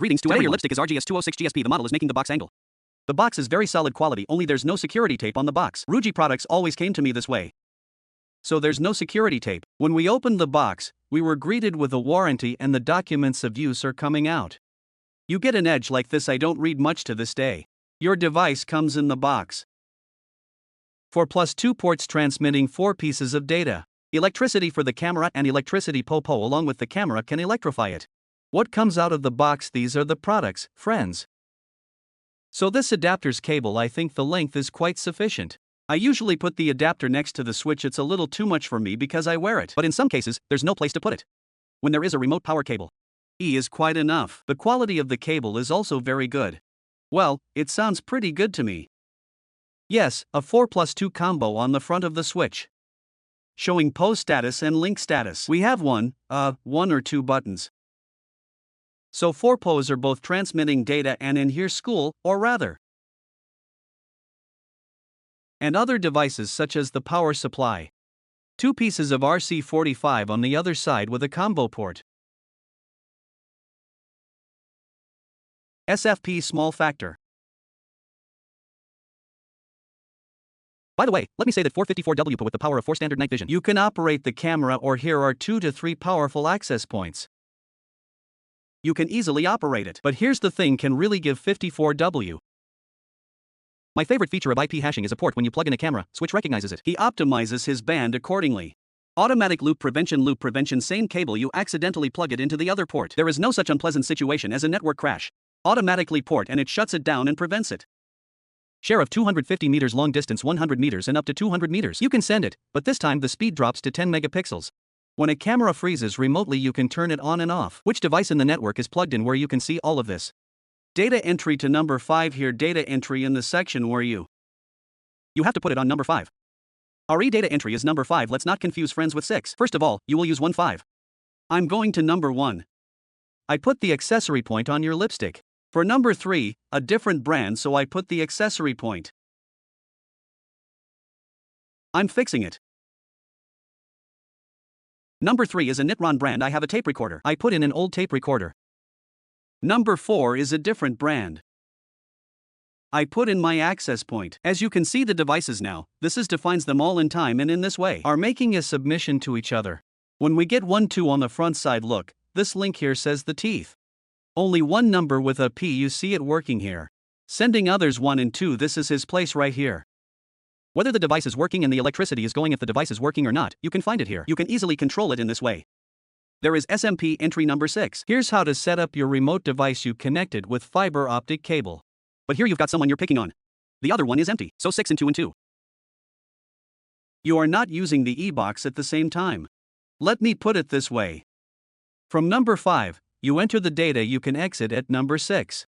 Greetings to everyone. Your lipstick is RG-ES206GS-P. The model is making the box angle. The box is very solid quality, only there's no security tape on the box. Ruijie products always came to me this way. So there's no security tape. When we opened the box, we were greeted with a warranty and the documents of use are coming out. You get an edge like this I don't read much to this day. Your device comes in the box. 4+2 ports transmitting 4 pieces of data. Electricity for the camera and electricity PoE along with the camera can electrify it. What comes out of the box? These are the products, friends. So this adapter's cable, I think the length is quite sufficient. I usually put the adapter next to the switch. It's a little too much for me because I wear it. But in some cases, there's no place to put it. When there is a remote power cable, E is quite enough. The quality of the cable is also very good. Well, it sounds pretty good to me. Yes, a 4+2 combo on the front of the switch, showing PoE status and link status. We have one or two buttons. So 4 PoEs are both transmitting data and in here school, or rather, and other devices such as the power supply. 2 pieces of RC45 on the other side with a combo port. SFP small factor. By the way, let me say that 454W PoE with the power of 4 standard night vision. You can operate the camera, or here are 2 to 3 powerful access points. You can easily operate it. But here's the thing, can really give 54W. My favorite feature of IP hashing is a port. When you plug in a camera, Switch recognizes it. He optimizes his band accordingly. Automatic loop prevention, same cable you accidentally plug it into the other port. There is no such unpleasant situation as a network crash. Automatically port and it shuts it down and prevents it. Share of 250 meters long distance, 100 meters and up to 200 meters. You can send it, but this time the speed drops to 10 megapixels. When a camera freezes remotely, you can turn it on and off. Which device in the network is plugged in where you can see all of this? Data entry to number 5 here. Data entry in the section where you have to put it on number 5. RE data entry is number 5. Let's not confuse friends with 6. First of all, you will use 1.5. I'm going to number 1. I put the accessory point on your lipstick. For number 3, a different brand, so I put the accessory point. I'm fixing it. Number 3 is a Nitron brand. I have a tape recorder. I put in an old tape recorder. Number 4 is a different brand. I put in my access point. As you can see the devices now, this defines them all in time and in this way are making a submission to each other. When we get 1, 2 on the front side, look, this link here says the teeth. Only one number with a P, you see it working here. Sending others 1 and 2, this is his place right here. Whether the device is working and the electricity is going, if the device is working or not, you can find it here. You can easily control it in this way. There is SMP entry number 6. Here's how to set up your remote device. You connect it with fiber optic cable. But here you've got someone you're picking on. The other one is empty, so 6 and 2 and 2. You are not using the e-box at the same time. Let me put it this way. From number 5, you enter the data, you can exit at number 6.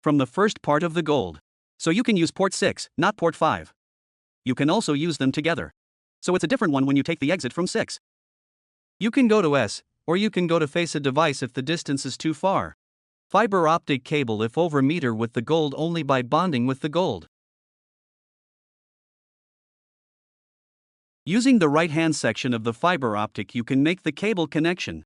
From the first part of the gold. So you can use port 6, not port 5. You can also use them together. So it's a different one when you take the exit from 6. You can go to S, or you can go to face a device if the distance is too far. Fiber optic cable if over meter with the gold only by bonding with the gold. Using the right hand section of the fiber optic you can make the cable connection.